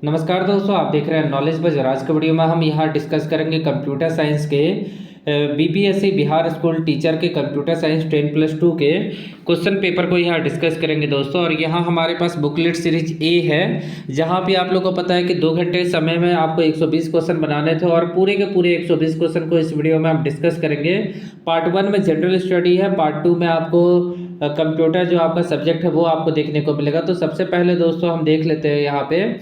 नमस्कार दोस्तों, आप देख रहे हैं नॉलेज बज। और आज के वीडियो में हम यहाँ डिस्कस करेंगे कंप्यूटर साइंस के बीपीएससी बिहार स्कूल टीचर के कंप्यूटर साइंस 10+2 के क्वेश्चन पेपर को यहाँ डिस्कस करेंगे दोस्तों। और यहाँ हमारे पास बुकलेट सीरीज ए है, जहाँ पे आप लोग को पता है कि 2 घंटे समय में आपको 120 क्वेश्चन बनाने थे और पूरे के पूरे 120 क्वेश्चन को इस वीडियो में आप डिस्कस करेंगे। पार्ट 1 में जनरल स्टडी है, पार्ट 2 में आपको कंप्यूटर जो आपका सब्जेक्ट है वो आपको देखने को मिलेगा। तो सबसे पहले दोस्तों हम देख लेते हैं यहाँ पे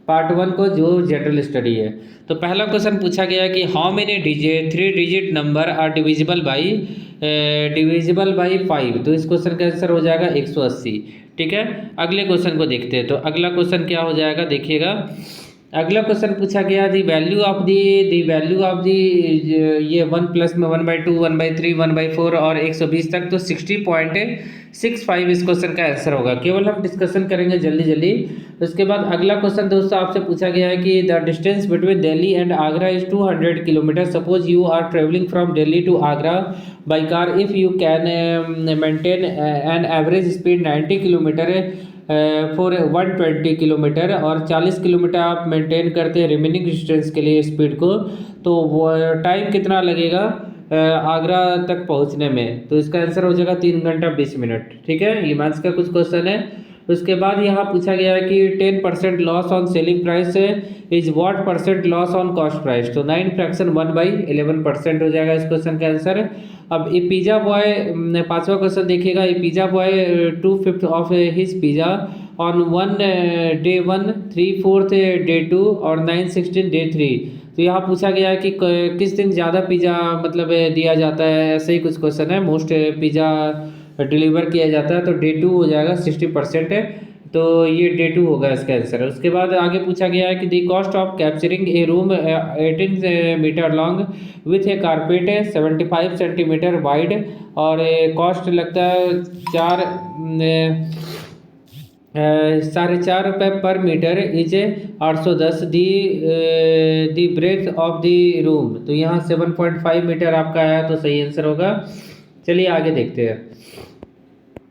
पार्ट 1 को, जो जनरल स्टडी है। तो पहला क्वेश्चन पूछा गया कि how many digit 3 digit number are divisible by 5। तो इस क्वेश्चन का आंसर हो जाएगा 180। ठीक है, अगले क्वेश्चन को देखते हैं। तो अगला क्वेश्चन क्या हो जाएगा, देखिएगा। अगला क्वेश्चन पूछा गया दी वैल्यू ऑफ दी ये 1 प्लस में 1/2 1/3 1/4 और 120 तक, तो 60.65 इस क्वेश्चन का आंसर होगा। केवल हम डिस्कशन करेंगे जल्दी जल्दी। उसके बाद अगला क्वेश्चन दोस्तों आपसे पूछा गया है कि the distance between Delhi and Agra is 200 kilometre. Suppose you are travelling from Delhi to Agra by car. If you can maintain an average speed 90 kilometre for 120 kilometre और 40 किलोमीटर आप मेंटेन करते हैं रिमेनिंग डिस्टेंस के लिए स्पीड को, तो वो टाइम कितना लगेगा आगरा तक पहुंचने में। तो इसका आंसर हो जाएगा 3 घंटा 20 मिनट। ठीक है, ये मैथ्स का कुछ क्वेश्चन है। उसके बाद यहाँ पूछा गया है कि 10% loss on selling price is what percent loss on cost price. तो 9 फ्रैक्शन 1/11% हो जाएगा इस क्वेश्चन का आंसर। अब ए पिज़्ज़ा बॉय, पांचवा क्वेश्चन देखिएगा। A pizza boy 2/5 of his pizza on 1 day 1 3/4 day 2 और 9/16 डे 3। तो यहाँ पूछा गया है कि किस दिन ज़्यादा पिज़्ज़ा मतलब दिया जाता है, ऐसे ही कुछ क्वेश्चन है। मोस्ट पिज़्ज़ा डिलीवर किया जाता है, तो डे 2 हो जाएगा 60% है, तो ये डे 2 होगा इसका आंसर। उसके बाद आगे पूछा गया है कि the cost of capturing a room 18 metre long with a carpet 75 centimetre wide, और कॉस्ट लगता है 4.5 रुपये per metre is 810 the breath of the room. तो यहाँ 7.5 मीटर आपका आया, तो सही आंसर होगा। चलिए आगे देखते हैं।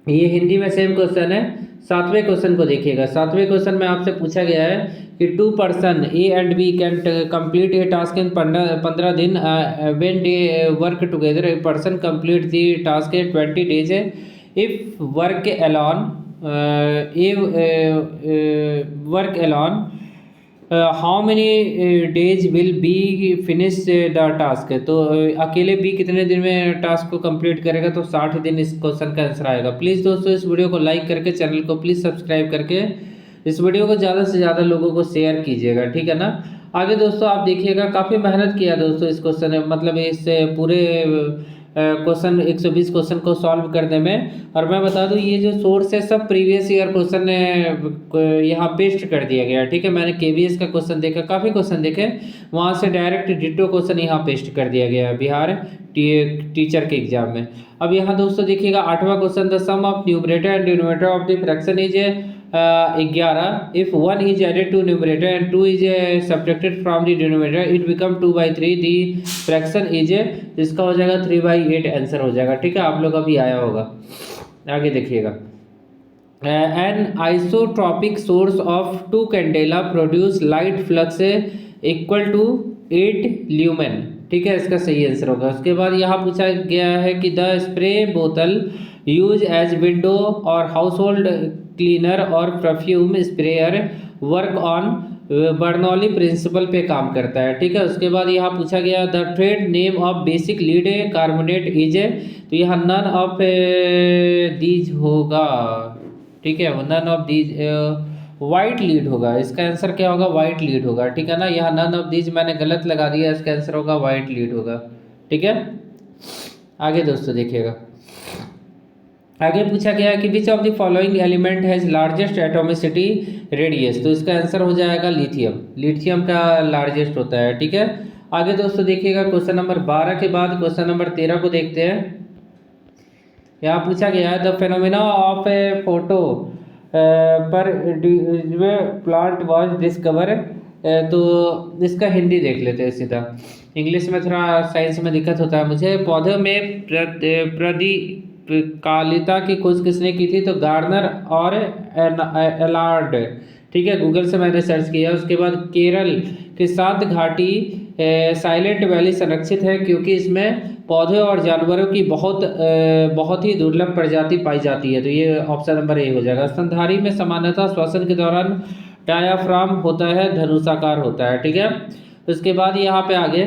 ये हिंदी में सेम क्वेश्चन है। 7वें क्वेश्चन को देखिएगा। 7वें क्वेश्चन में आपसे पूछा गया है कि 2 person A and B can complete a task in 15 दिन। When they work together A person complete the task in 20 days. If work alone how many days will be finish the task. तो अकेले B कितने दिन में task को complete करेगा, तो 60 दिन इस क्वेश्चन का आंसर आएगा। प्लीज़ दोस्तों इस वीडियो को लाइक करके, चैनल को प्लीज़ सब्सक्राइब करके इस वीडियो को ज़्यादा से ज़्यादा लोगों को शेयर कीजिएगा। ठीक है ना। आगे दोस्तों आप देखिएगा, काफ़ी मेहनत किया दोस्तों इस क्वेश्चन मतलब इस पूरे क्वेश्चन 120 क्वेश्चन को सॉल्व करने में। और मैं बता दूं ये जो सोर्स है सब प्रीवियस ईयर क्वेश्चन यहाँ पेस्ट कर दिया गया। ठीक है, मैंने केवीएस का क्वेश्चन देखा, काफ़ी क्वेश्चन देखे, वहाँ से डायरेक्ट डिटो क्वेश्चन यहाँ पेस्ट कर दिया गया है बिहार टीचर के एग्जाम में। अब यहाँ दोस्तों देखिएगा 8वां question, the sum of numerator and denominator of the fraction is 11। If 1 is added to numerator and 2 is subtracted from the denominator, it become 2/3। the fraction is इसका हो जाएगा 3/8 आंसर हो जाएगा। ठीक है, आप लोग अभी आया होगा। आगे देखिएगा। An isotropic source of 2 candela produce light flux equal to 8 lumen. ठीक है, इसका सही आंसर होगा। उसके बाद यहाँ पूछा गया है कि द स्प्रे बोतल यूज एज विंडो और हाउस होल्ड क्लीनर और perfume sprayer work on Bernoulli principle पे काम करता है। ठीक है, उसके बाद यहाँ पूछा गया the trade name of basic lead carbonate is, तो यहाँ नन ऑफ दीज होगा। ठीक है, none of these white lead होगा। इसका आंसर क्या होगा, वाइट लीड होगा। ठीक है ना, यहाँ नन ऑफ दीज मैंने गलत लगा दिया, इसका आंसर होगा वाइट लीड होगा। ठीक है, आगे दोस्तों देखिएगा। आगे पूछा गया है कि which of the following element has largest atomicity radius. तो इसका आंसर हो जाएगा लिथियम। लिथियम का लार्जेस्ट होता है। ठीक है, आगे दोस्तों देखिएगा क्वेश्चन नंबर 12 के बाद क्वेश्चन नंबर 13 को देखते हैं। यहाँ पूछा गया है the phenomena of A photo पर प्लांट वॉज डिस्कवर। तो इसका हिंदी देख लेते हैं सीधा। इंग्लिश में थोड़ा साइंस में दिक्कत होता है मुझे। पौधों में कालिता की खोज किसने की थी, तो गार्नर और एलार्ड। ठीक है, गूगल से मैंने सर्च किया। उसके बाद केरल के सात घाटी साइलेंट वैली संरक्षित है क्योंकि इसमें पौधों और जानवरों की बहुत ही दुर्लभ प्रजाति पाई जाती है। तो ये ऑप्शन नंबर ए हो जाएगा। स्तनधारी में सामान्यतः श्वसन के दौरान डायाफ्राम होता है, धनुषाकार होता है। ठीक है, उसके बाद यहाँ पे आगे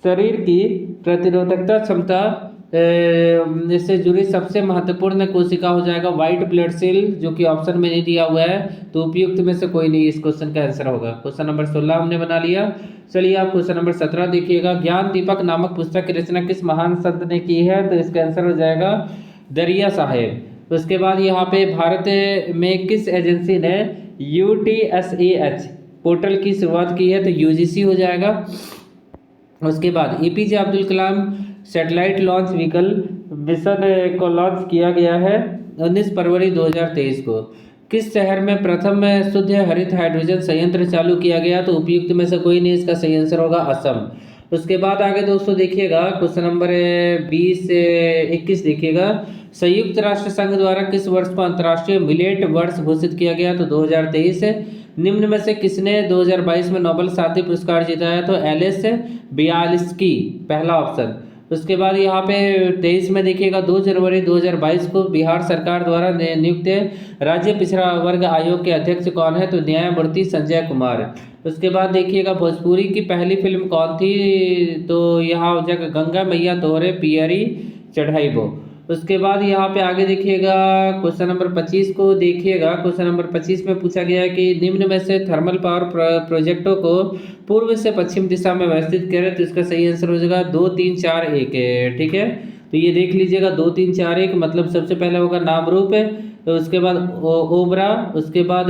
शरीर की प्रतिरोधकता क्षमता इससे जुड़ी सबसे महत्वपूर्ण कोशिका हो जाएगा व्हाइट ब्लड सेल, जो कि ऑप्शन में नहीं दिया हुआ है, तो उपयुक्त में से कोई नहीं इस क्वेश्चन का आंसर होगा। क्वेश्चन नंबर 16 हमने बना लिया। चलिए आप क्वेश्चन नंबर 17 देखिएगा। ज्ञान दीपक नामक पुस्तक की रचना किस महान संत ने की है? तो इसका आंसर हो जाएगा दरिया साहेब। उसके बाद यहाँ पे भारत में किस एजेंसी ने UTSAH पोर्टल की शुरुआत की है? तो UGC हो जाएगा। उसके बाद APJ Abdul Kalam satellite launch vehicle mission को लॉन्च किया गया है 19 फरवरी 2023 को। किस शहर में प्रथम शुद्ध हरित हाइड्रोजन संयंत्र चालू किया गया? तो उपयुक्त में से कोई नहीं, इसका सही आंसर होगा असम। उसके बाद आगे दोस्तों देखिएगा क्वेश्चन नंबर 20 से 21 देखिएगा। संयुक्त राष्ट्र संघ द्वारा किस वर्ष को अंतर्राष्ट्रीय मिलेट वर्ष घोषित किया गया? तो 2023 है। निम्न में से किसने 2022 में नोबेल शांति पुरस्कार जीता है? तो एलिस बियाल्स्की, पहला ऑप्शन। उसके बाद यहाँ पे 23 में देखिएगा 2 जनवरी 2022 को बिहार सरकार द्वारा नियुक्त राज्य पिछड़ा वर्ग आयोग के अध्यक्ष कौन है? तो न्यायमूर्ति संजय कुमार। उसके बाद देखिएगा भोजपुरी की पहली फिल्म कौन थी? तो यहाँ हो जाएगा गंगा मैया तोहरे पियरी चढ़ाईबो। उसके बाद यहाँ पे आगे देखिएगा क्वेश्चन नंबर 25 को देखिएगा। क्वेश्चन नंबर 25 में पूछा गया है कि निम्न में से थर्मल पावर प्रोजेक्टों को पूर्व से पश्चिम दिशा में व्यवस्थित करें। तो इसका सही आंसर हो जाएगा 2 3 4 1। ठीक है, तो ये देख लीजिएगा 2 3 4 1 मतलब सबसे पहले होगा नामरूप, तो उसके बाद ओबरा, उसके बाद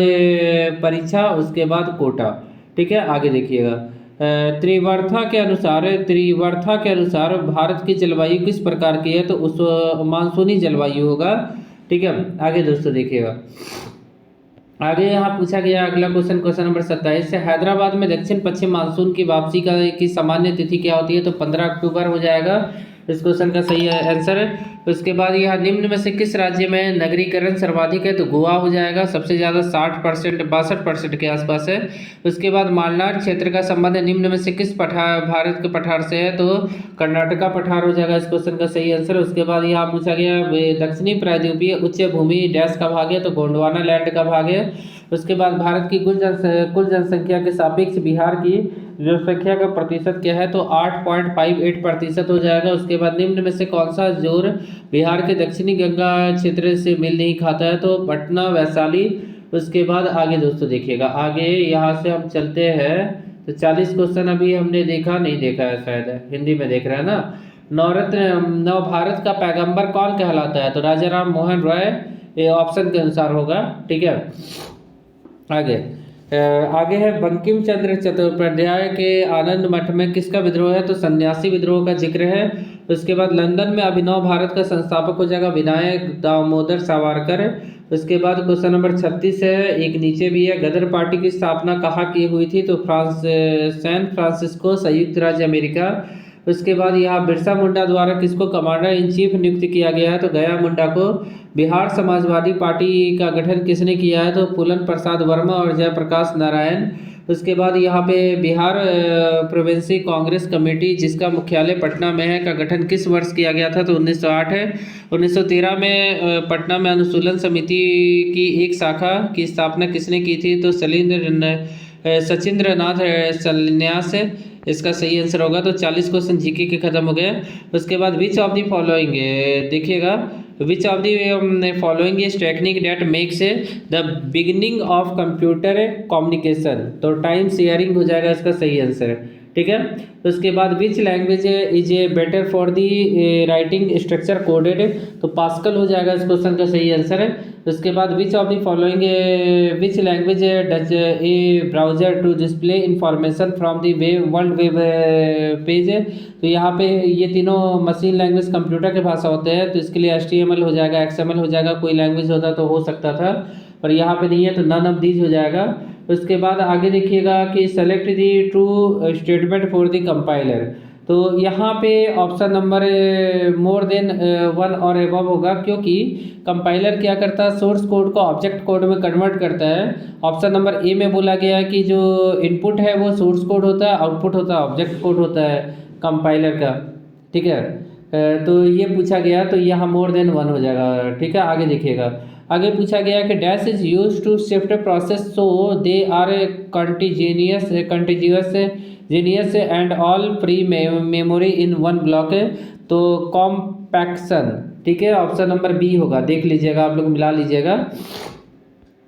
परीक्षा, उसके बाद कोटा। ठीक है, आगे देखिएगा त्रिवर्था के अनुसार भारत की जलवायु किस प्रकार की है? तो उस मानसूनी जलवायु होगा। ठीक है, आगे दोस्तों देखिएगा। आगे यहाँ पूछा गया अगला क्वेश्चन, क्वेश्चन नंबर 27 से हैदराबाद में दक्षिण पश्चिम मानसून की वापसी की सामान्य तिथि क्या होती है? तो 15 अक्टूबर हो जाएगा इस क्वेश्चन का सही आंसर है। उसके बाद यहाँ निम्न में से किस राज्य में नगरीकरण सर्वाधिक है? तो गोवा हो जाएगा, सबसे ज़्यादा 60% 62% के आसपास है। उसके बाद मालनाड क्षेत्र का संबंध निम्न में से किस भारत के पठार से है? तो कर्नाटका पठार हो जाएगा इस क्वेश्चन का सही आंसर। उसके बाद यहाँ पूछा गया दक्षिणी प्रायद्वीपीय उच्च भूमि डैश का भाग है? तो गोंडवाना लैंड का भाग है। उसके बाद भारत की कुल जनसंख्या के सापेक्ष बिहार की जनसंख्या का प्रतिशत क्या है? तो 8.58% हो जाएगा। उसके बाद निम्न में से कौन सा जोर बिहार के दक्षिणी गंगा क्षेत्र से मेल नहीं खाता है? तो पटना, वैशाली। उसके बाद आगे दोस्तों देखिएगा, आगे यहाँ से हम चलते हैं तो 40 क्वेश्चन अभी हमने नहीं देखा है, शायद हिंदी में देख रहे हैं ना। नव भारत का पैगंबर कौन कहलाता है? तो राजा राम मोहन रॉय, ये ऑप्शन के अनुसार होगा। ठीक है, आगे है बंकिम चंद्र चट्टोपाध्याय के आनंद मठ में किसका विद्रोह है? तो सन्यासी विद्रोह का जिक्र है। उसके बाद लंदन में अभिनव भारत का संस्थापक हो जाएगा विनायक दामोदर सावरकर। उसके बाद क्वेश्चन नंबर 36 है, एक नीचे भी है, गदर पार्टी की स्थापना कहाँ की हुई थी? तो सैन फ्रांसिस्को, संयुक्त राज्य अमेरिका। उसके बाद यहाँ बिरसा मुंडा द्वारा किसको कमांडर इन चीफ नियुक्त किया गया है? तो गया मुंडा को। बिहार समाजवादी पार्टी का गठन किसने किया है? तो फूलन प्रसाद वर्मा और जयप्रकाश नारायण। उसके बाद यहाँ पे बिहार प्रोविंसी कांग्रेस कमेटी, जिसका मुख्यालय पटना में है, का गठन किस वर्ष किया गया था? तो 1908 है। 1913 में पटना में अनुशीलन समिति की एक शाखा की स्थापना किसने की थी? तो सचिंद्र नाथ सन्यास, इसका सही आंसर होगा। तो 40 क्वेश्चन जीके के खत्म हो गए। उसके बाद विच ऑफ द फॉलोइंग देखिएगा, which of the following is technique that makes the beginning of computer communication? तो टाइम शेयरिंग हो जाएगा इसका सही आंसर। ठीक है, उसके बाद which language is a better for the writing structure coded? तो पास्कल हो जाएगा इस क्वेश्चन का सही आंसर है। उसके बाद which of the following which language does a browser to display information from the world web page? तो यहाँ पे ये तीनों मशीन लैंग्वेज कंप्यूटर के भाषा होते हैं, तो इसके लिए HTML हो जाएगा, XML हो जाएगा, कोई लैंग्वेज होता तो हो सकता था, पर यहाँ पे नहीं है, तो नन ऑफ दीज हो जाएगा। उसके बाद आगे देखिएगा कि select the true statement for the compiler. तो यहाँ पे option number more than one और एबव होगा, क्योंकि कंपाइलर क्या करता है, सोर्स कोड को ऑब्जेक्ट कोड में कन्वर्ट करता है। ऑप्शन नंबर ए में बोला गया है कि जो इनपुट है वो सोर्स कोड होता है, आउटपुट होता है ऑब्जेक्ट कोड होता है कंपाइलर का, ठीक है। तो ये पूछा गया, तो यहाँ मोर देन वन हो जाएगा, ठीक है। आगे देखिएगा, आगे पूछा गया कि dash is use to shift process so they are continuous genius and all free memory in one block, तो कॉम्पैक्शन, ठीक है। ऑप्शन नंबर बी होगा, देख लीजिएगा, आप लोग मिला लीजिएगा।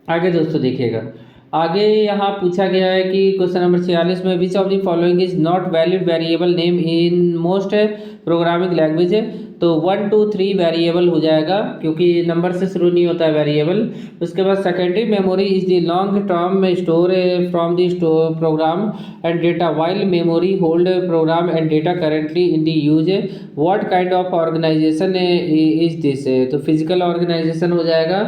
आगे दोस्तों देखिएगा, आगे यहाँ पूछा गया है कि क्वेश्चन नंबर 46 में विच of the following is not valid variable name in most programming language, तो 1 2 3 वेरिएबल हो जाएगा, क्योंकि नंबर से शुरू नहीं होता है वेरिएबल। उसके बाद secondary memory is the long term store from the store program and data, while memory hold program and data currently in the use, what kind of organization is this, तो physical organization हो जाएगा।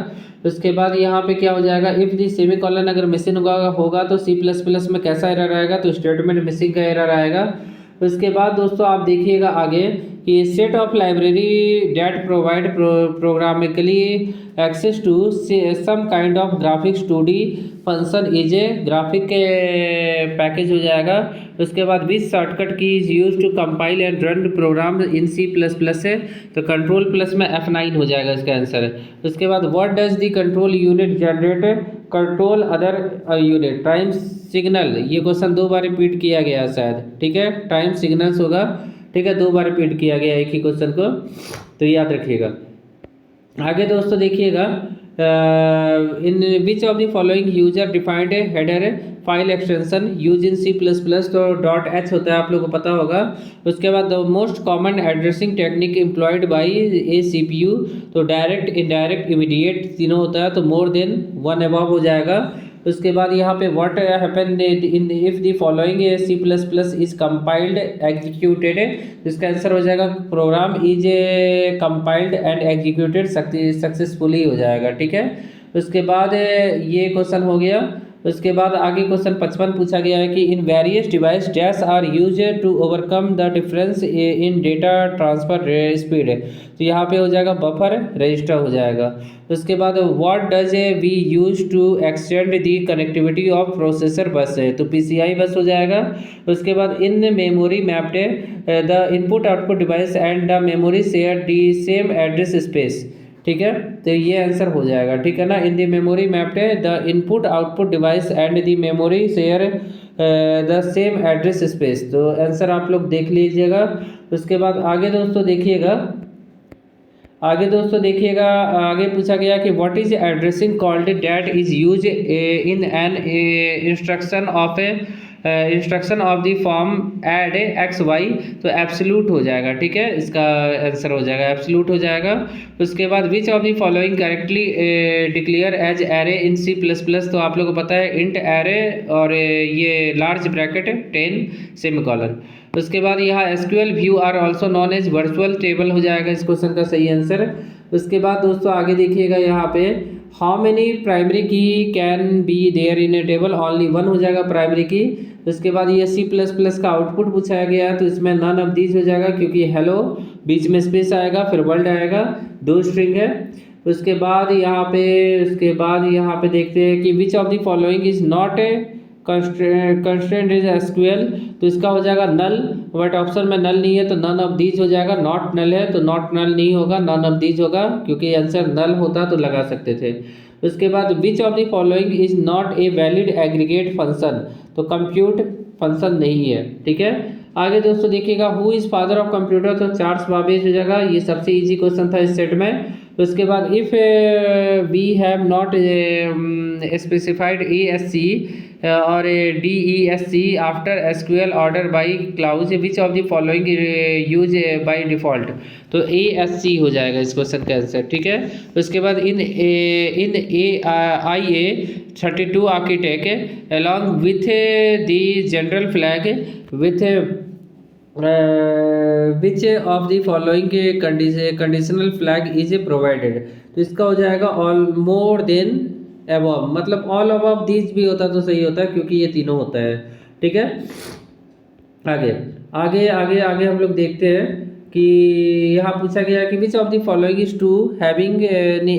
उसके बाद यहाँ पे क्या हो जाएगा, इफ़ दी सेमी कॉलन अगर मिसिंग होगा तो C++ में कैसा एरर आएगा, तो स्टेटमेंट मिसिंग का एरर आएगा। उसके बाद दोस्तों आप देखिएगा आगे कि set of library that provide programmatically access to some kind of graphics 2D function is a graphic package हो जाएगा। उसके बाद which shortcut key is use to compile and run program in C++ है, तो कंट्रोल प्लस में F9 हो जाएगा इसका आंसर। उसके बाद what does the control unit generate control other unit, time signal, ये क्वेश्चन 2 बार रिपीट किया गया शायद, ठीक है। टाइम सिग्नल्स होगा, ठीक है, 2 बार रिपीट किया गया एक ही क्वेश्चन को, तो याद रखिएगा। आगे दोस्तों देखिएगा, in which of the following user defined header file extension use in C++, तो .h होता है, आप लोगों को पता होगा। उसके बाद the most common addressing technique employed by A CPU, तो डायरेक्ट इनडायरेक्ट इमीडिएट तीनों होता है, तो मोर देन वन अबव हो जाएगा। उसके बाद यहाँ पे what happen in if the following C++ is compiled executed, इसका आंसर हो जाएगा program is compiled and executed successfully हो जाएगा, ठीक है। उसके बाद ये क्वेश्चन हो गया। उसके बाद आगे क्वेश्चन 55 पूछा गया है कि in various device dash are use to overcome the difference in data transfer speed, तो यहाँ पे हो जाएगा बफर रजिस्टर हो जाएगा। उसके बाद what does we use to extend the connectivity of processor bus, है तो PCI बस हो जाएगा। उसके बाद in memory mapped the input output device and the memory share the same address space, ठीक है, तो ये आंसर हो जाएगा, ठीक है ना। In the memory mapped the input output device and the memory share the same address space, तो आंसर आप लोग देख लीजिएगा। उसके बाद आगे दोस्तों देखिएगा, आगे पूछा गया कि what is addressing called that is use in an instruction of the form add XY, तो एब्सोल्यूट हो जाएगा, ठीक है, इसका आंसर हो जाएगा एब्सोल्यूट हो जाएगा। उसके बाद which of the following correctly declare as array in C++, तो आप लोगों को पता है इंट एरे और ये लार्ज ब्रैकेट 10 सेमीकोलन। उसके बाद यहाँ SQL view are also known as virtual table हो जाएगा इस क्वेश्चन का सही आंसर। उसके बाद दोस्तों आगे देखिएगा, यहाँ पे how many primary key can be there in a table, only one हो जाएगा प्राइमरी की। उसके बाद ये C++ का आउटपुट पूछाया गया है, तो इसमें नन ऑफ दीज हो जाएगा, क्योंकि हेलो बीच में स्पेस आएगा, फिर वर्ल्ड आएगा, 2 स्ट्रिंग है। उसके बाद यहाँ पे देखते हैं कि which of the following is not A constraint is SQL, तो इसका हो जाएगा नल, बट ऑप्शन में नल नहीं है, तो नन ऑफ दीज हो जाएगा। नॉट नल है तो नॉट नल नहीं होगा, नन ऑफ दीज होगा, क्योंकि आंसर नल होता तो लगा सकते थे। उसके बाद which of the following is not a valid aggregate function, तो कंप्यूट फंक्शन नहीं है, ठीक है। आगे दोस्तों देखिएगा, who is father of computer, तो चार्ल्स बाबेज हो जाएगा, ये सबसे इजी क्वेश्चन था इस सेट में। उसके बाद if we have not specified ASC और DESC after SQL order by clause, which of the following use by default, तो ASC हो जाएगा इस क्वेश्चन का आंसर, ठीक है। उसके बाद इन IA32 architect along with the general flag with which of the following conditional flag is provided, तो इसका हो जाएगा ऑल मोर देन एबव, मतलब ऑल अबव दीज भी होता तो सही होता, क्योंकि ये तीनों होता है, ठीक है। आगे आगे आगे आगे हम लोग देखते हैं कि यहाँ पूछा गया है कि which of the following is to having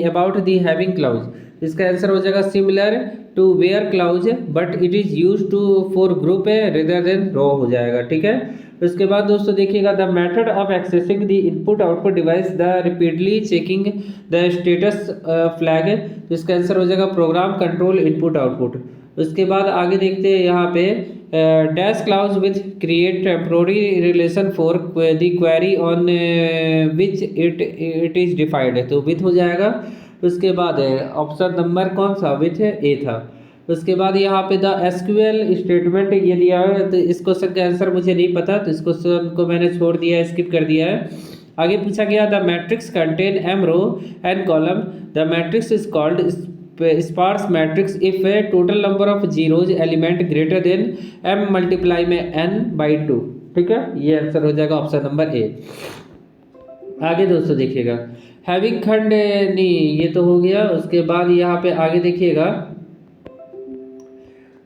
about the having clause. इसका आंसर हो जाएगा similar to where clause but it is use to for group rather than row हो जाएगा। ठीक है, उसके बाद दोस्तों देखिएगा the method of accessing the input output device the repeatedly checking the status flag. तो इसका आंसर हो जाएगा प्रोग्राम कंट्रोल इनपुट आउटपुट। उसके बाद आगे देखते हैं यहाँ पे dash clause with create temporary relation for the query on which it is defined है, तो विथ हो जाएगा। उसके बाद ऑप्शन नंबर कौन सा विथ है, ए था। उसके बाद यहाँ पे द एसक्यूएल स्टेटमेंट ये दिया है, तो इस क्वेश्चन का आंसर मुझे नहीं पता, तो इस क्वेश्चन को मैंने छोड़ दिया है, स्किप कर दिया है। आगे पूछा गया the matrix contain M row and column, the matrix is called sparse matrix if a total number of zeros element greater than m multiply में n/2। ठीक है, ये आंसर हो जाएगा ऑप्शन नंबर ए। आगे दोस्तों देखिएगा हैविंग खंड नहीं, ये तो हो गया। उसके बाद यहाँ पे आगे देखिएगा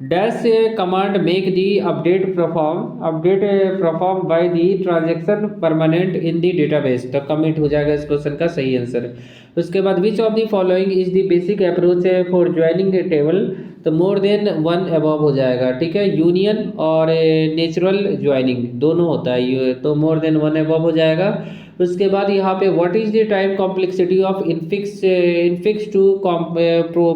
dash command make the update perform by the transaction permanent in the database, तो कमिट हो जाएगा इस क्वेश्चन का सही आंसर। उसके बाद which of the following is the basic approach for joining A table, तो मोर देन वन अबव हो जाएगा। ठीक है, यूनियन और नेचुरल ज्वाइनिंग दोनों होता है ये, तो मोर देन वन अबव हो जाएगा। उसके बाद यहाँ पे what is the time complexity of infix to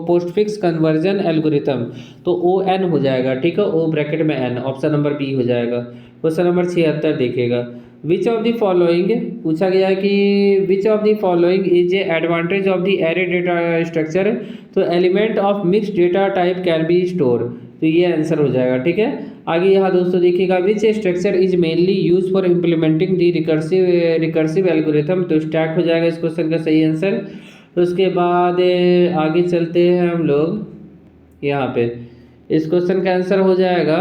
postfix conversion algorithm, तो ओ एन हो जाएगा। ठीक है, ओ ब्रैकेट में एन, ऑप्शन नंबर बी हो जाएगा। क्वेश्चन नंबर 76 देखिएगा विच ऑफ द फॉलोइंग पूछा गया है कि which of the following is a advantage of the array data structure, तो element of mix data type can be store, तो ये आंसर हो जाएगा। ठीक है, आगे यहाँ दोस्तों देखिएगा which structure is mainly use for implementing the recursive algorithm, तो स्टैक हो जाएगा इस क्वेश्चन का सही आंसर। तो उसके बाद आगे चलते हैं हम लोग यहाँ पे, इस क्वेश्चन का आंसर हो जाएगा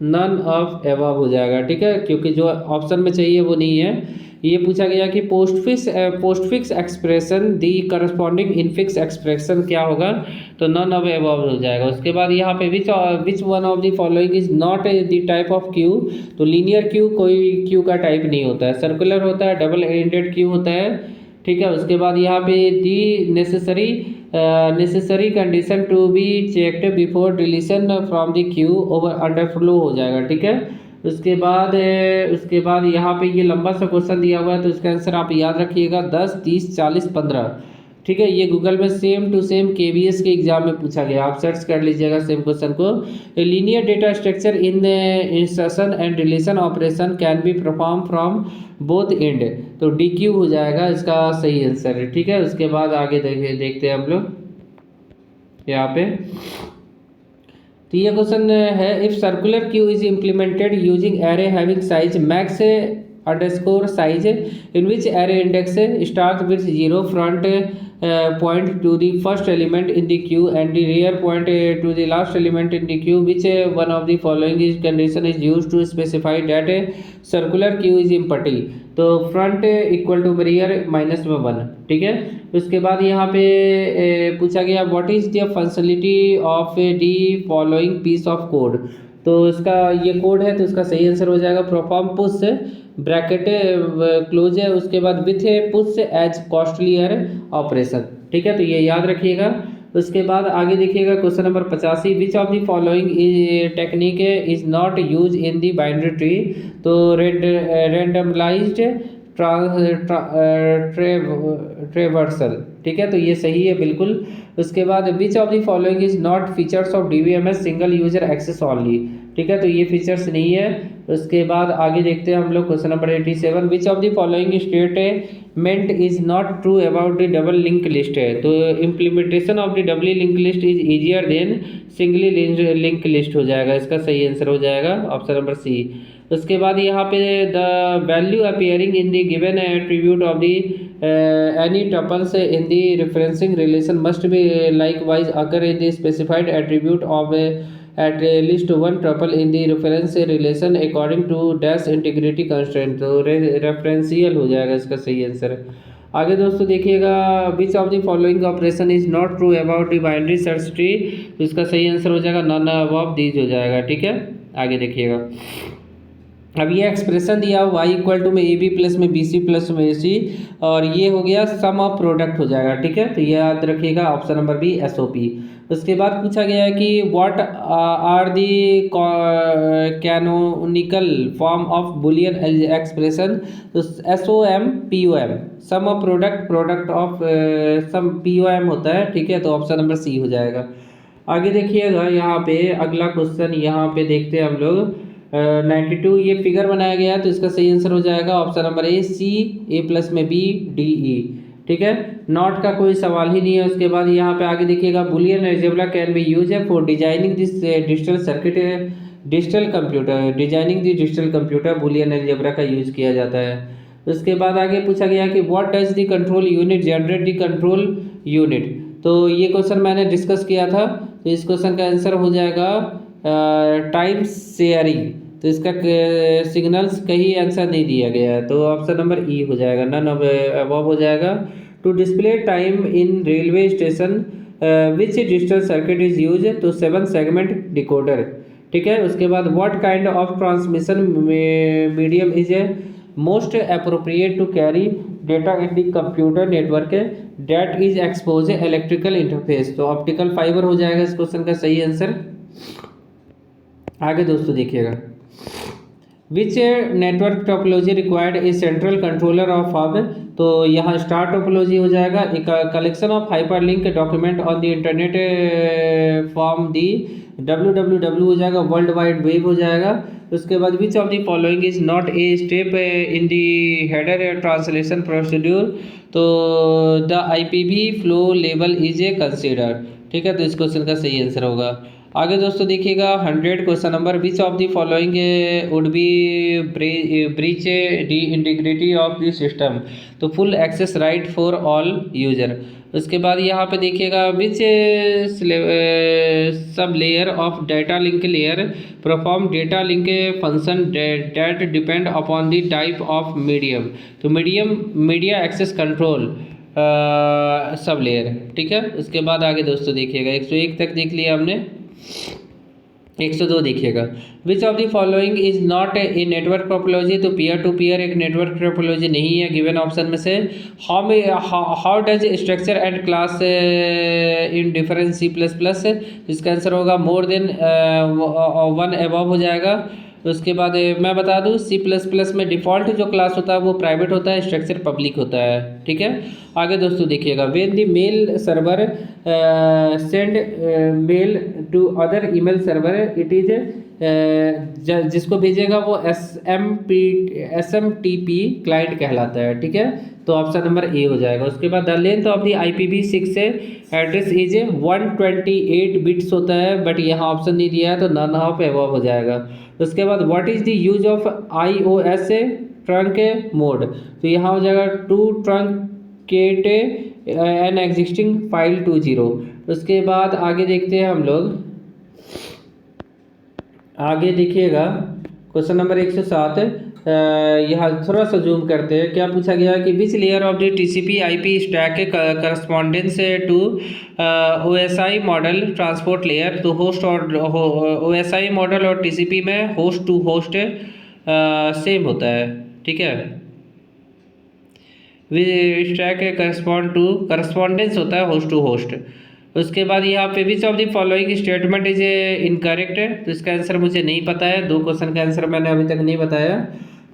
नन ऑफ एबव हो जाएगा। ठीक है, क्योंकि जो ऑप्शन में चाहिए वो नहीं है। ये पूछा गया कि पोस्टफिक्स एक्सप्रेशन दी करस्पॉन्डिंग इनफिक्स एक्सप्रेशन क्या होगा, तो नन ऑफ एबव हो जाएगा। उसके बाद यहाँ पे which one of the following is not the type of Q, तो लीनियर क्यू कोई क्यू का टाइप नहीं होता है, सर्कुलर होता है, डबल एंडेड क्यू होता है। ठीक है, उसके बाद यहाँ पे the necessary condition to be checked before deletion from the queue over underflow हो जाएगा। ठीक है, उसके बाद यहाँ पे ये लंबा सा क्वेश्चन दिया हुआ है, तो इसका आंसर आप याद रखिएगा 10, 30, 40, 15। ठीक है, ये गूगल में सेम टू सेम KVS के एग्जाम में पूछा गया, आप सर्च कर लीजिएगा सेम क्वेश्चन को। Linear data structure in insertion and deletion operation can be perform from both and, तो DQ हो जाएगा इसका सही आंसर। ठीक है, उसके बाद आगे देखते हैं हम लोग यहाँ पे, तो ये क्वेश्चन है if circular queue is implemented using array having size max underscore size in which array index start with 0 front point to the first element in the queue and the rear point to the last element in the queue, which one of the following is condition is used to specify that a circular queue is empty, तो front equal to rear -1। ठीक है, उसके बाद यहाँ पे पूछा गया what is the functionality of the following piece of code, तो इसका ये कोड है, तो इसका सही आंसर हो जाएगा परफॉर्म पुश ब्रैकेट क्लोज है, उसके बाद with push as costlier operation. ठीक है, तो ये याद रखिएगा। उसके बाद आगे देखिएगा question number 85 which of the following technique is not use in the binary tree, तो रेंडमलाइज्ड ट्रेवर्सल। ठीक है, तो ये सही है बिल्कुल। उसके बाद which of the following is not features of DBMS single user access only. ठीक है, तो ये फीचर्स नहीं है। उसके बाद आगे देखते हैं हम लोग question number 87 which of the following statement is not true about the double link list है, तो implementation of the double link list is easier than singly link list हो जाएगा, इसका सही आंसर हो जाएगा ऑप्शन नंबर सी। उसके बाद यहाँ पे the value appearing in the given attribute of the any tuples in the referencing relation must be likewise occur in the specified attribute of at least one tuple in the reference relation according to dash integrity constraint, तो referential हो जाएगा इसका सही answer. आगे दोस्तों देखिएगा which of the following operation is not true about the binary search tree, तो इसका सही आंसर हो जाएगा नन ऑफ दीज हो जाएगा। ठीक है, आगे देखिएगा अब ये एक्सप्रेशन दिया y इक्वल टू में ए बी प्लस में बी सी प्लस में ए सी, और ये हो गया सम ऑफ प्रोडक्ट हो जाएगा। ठीक है, तो ये याद रखिएगा option number B S O P. उसके बाद पूछा गया है कि what are the canonical form of Boolean expression. तो S O M P O M, sum of product, product of sum, P O M होता है। ठीक है, तो ऑप्शन नंबर सी हो जाएगा। आगे देखिएगा यहाँ पे अगला क्वेश्चन यहाँ पे देखते हैं हम लोग 92। ये फिगर बनाया गया है तो इसका सही आंसर हो जाएगा option number A C, A plus में बी डी ई। ठीक है, नॉट का कोई सवाल ही नहीं है। उसके बाद यहाँ पे आगे देखिएगा Boolean algebra can be use है for designing this digital circuit, digital computer, designing the digital computer Boolean algebra का यूज किया जाता है। उसके बाद आगे पूछा गया कि what does the control unit generate the control unit. तो ये क्वेश्चन मैंने डिस्कस किया था, तो इस क्वेश्चन का आंसर हो जाएगा टाइम शेयरिंग। तो इसका सिग्नल्स कहीं आंसर नहीं दिया गया है, तो ऑप्शन नंबर ई हो जाएगा, नन ऑफ अबव हो जाएगा। To display time in railway station which digital circuit is use, तो 7 सेगमेंट डिकोडर। ठीक है, उसके बाद what kind of transmission medium is a most appropriate to carry data in the computer network that is exposed electrical interface. तो optical fibre हो जाएगा इस question का सही आंसर। आगे दोस्तों देखिएगा, which network topology required a central controller of hub. तो यहाँ स्टार टोपोलॉजी हो जाएगा, एक collection of hyperlink document on the internet form the, www हो जाएगा, वर्ल्ड वाइड वेब हो जाएगा। उसके बाद which of the following is not a step in the header translation procedure. तो the IPv flow level is a consider. ठीक है, तो इस क्वेश्चन का सही आंसर होगा। आगे दोस्तों देखिएगा 100 question number, which of the following would be breach the integrity of the system. तो full access right for all user. उसके बाद यहाँ पे देखिएगा which sub layer of data link layer perform data link function that depend upon the type of medium. तो media access control sub layer. ठीक है, उसके बाद आगे दोस्तों देखिएगा 101 तक देख लिया हमने, 102 देखिएगा, which of the following is not a network topology. तो पीयर टू पीयर एक नेटवर्क टोपोलॉजी नहीं है गिवन ऑप्शन में से। How does structure and class in different C plus plus, इसका आंसर होगा मोर देन 1 अबव हो जाएगा। उसके बाद मैं बता दूं सी प्लस प्लस में डिफ़ॉल्ट जो क्लास होता है वो प्राइवेट होता है, स्ट्रक्चर पब्लिक होता है। ठीक है, आगे दोस्तों देखिएगा, when the mail server send mail to other email server it is जिसको भेजेगा वो SMTP क्लाइंट कहलाता है। ठीक है, तो ऑप्शन नंबर ए हो जाएगा। उसके बाद the length of the IPv6 से एड्रेस इज 128 बिट्स होता है, बट यहाँ ऑप्शन नहीं दिया है तो नन ऑफ अबव हो जाएगा। उसके बाद what is the use of iOS trunc mode. तो यहाँ हो जाएगा to truncate an existing file 20। उसके बाद आगे देखते हैं हम लोग, आगे देखिएगा क्वेश्चन नंबर 107। यहाँ थोड़ा सा जूम करते हैं, क्या पूछा गया कि which layer of the TCP/IP stack correspondence to OSI model transport layer. तो होस्ट और OSI मॉडल और TCP में होस्ट टू होस्ट सेम होता है। ठीक है, स्टैक करस्पॉन्डेंस होता है होस्ट टू होस्ट। उसके बाद यहाँ पे which of the following statement is incorrect है। तो इसका आंसर मुझे नहीं पता है, 2 क्वेश्चन का आंसर मैंने अभी तक नहीं बताया।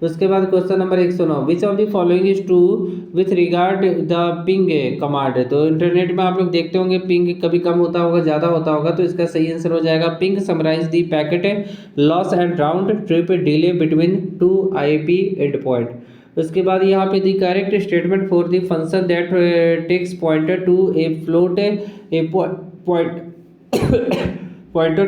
उसके बाद question number 109, which of the following is true with regard the ping command. तो इंटरनेट में आप लोग देखते होंगे पिंग कभी कम होता होगा, ज़्यादा होता होगा, तो इसका सही आंसर हो जाएगा ping summarise the packet loss and round trip delay between 2 IP end point. उसके बाद यहाँ पे the correct statement for the function that takes pointer to a float a pointer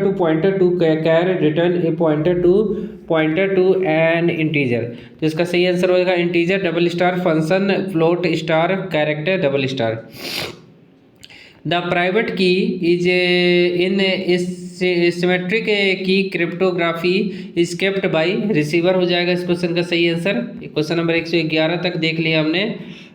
to char return a pointer to an integer। तो इसका सही answer होगा integer double star function float star character double star. The private key is in symmetric key cryptography is kept by receiver हो जाएगा इस question का सही answer. Question number 111 तक देख लिया हमने।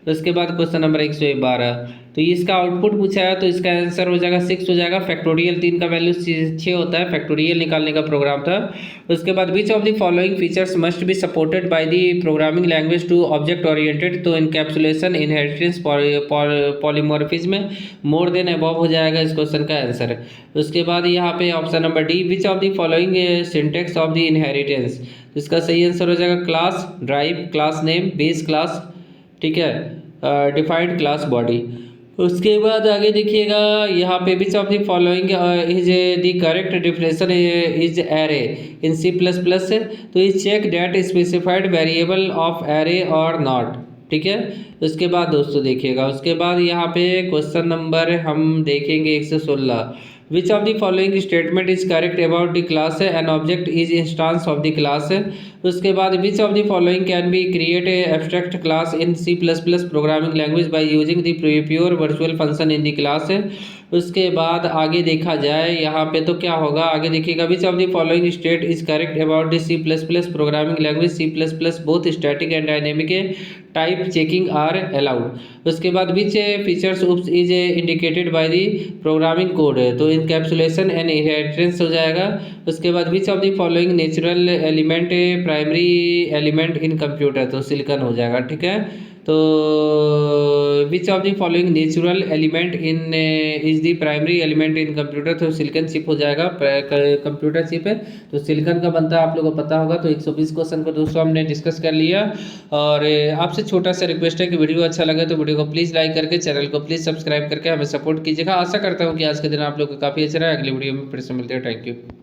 उसके बाद क्वेश्चन नंबर 112, तो तो इसका आउटपुट पूछा है तो इसका आंसर हो जाएगा 6 हो जाएगा। फैक्टोरियल 3 का वैल्यू 6 होता है, फैक्टोरियल निकालने का प्रोग्राम था। उसके बाद which of the following features must be supported by the programming language to object oriented, तो encapsulation, inheritance, polymorphism, more than above हो जाएगा इस क्वेश्चन का आंसर। उसके बाद यहाँ पे option number D, which of the following syntax of the inheritance, इसका सही आंसर हो जाएगा class derived, class name, base class, ठीक है, डिफाइंड क्लास बॉडी। उसके बाद आगे देखिएगा यहाँ पे which of the following is the correct definition is array in C++, तो is check that specified variable of array और नॉट, ठीक है। उसके बाद दोस्तों देखिएगा, उसके बाद यहाँ पे क्वेश्चन नंबर हम देखेंगे 116, विच of the following statement is correct about the class an object is instance of the class. उसके बाद which of the following can be create a abstract class in C++ programming language by using the pure virtual function in the class. उसके बाद आगे देखा जाए यहाँ पे तो क्या होगा, आगे देखिएगा which of the following state is correct about the C++ programming language, C++ both static and dynamic type checking are allowed. उसके बाद which features is indicated by the programming code, तो इनकैप्सुलेशन एंड इनहेरिटेंस हो जाएगा। उसके बाद which of the following natural element primary element in computer, तो silicon हो जाएगा, ठीक है। तो which of the following natural element in is the primary element in computer, तो सिलिकॉन चिप हो जाएगा, कंप्यूटर चिप है तो सिलिकॉन का बनता है, आप लोगों को पता होगा। तो 120 क्वेश्चन को दोस्तों हमने डिस्कस कर लिया। और आपसे छोटा सा रिक्वेस्ट है कि वीडियो अच्छा लगे तो वीडियो को प्लीज़ लाइक करके चैनल को प्लीज़ सब्सक्राइब करके हमें सपोर्ट कीजिएगा। आशा करता हूँ कि आज के दिन आप लोग को काफ़ी अच्छा रहा। अगली वीडियो में फिर से मिलते हैं। Thank you.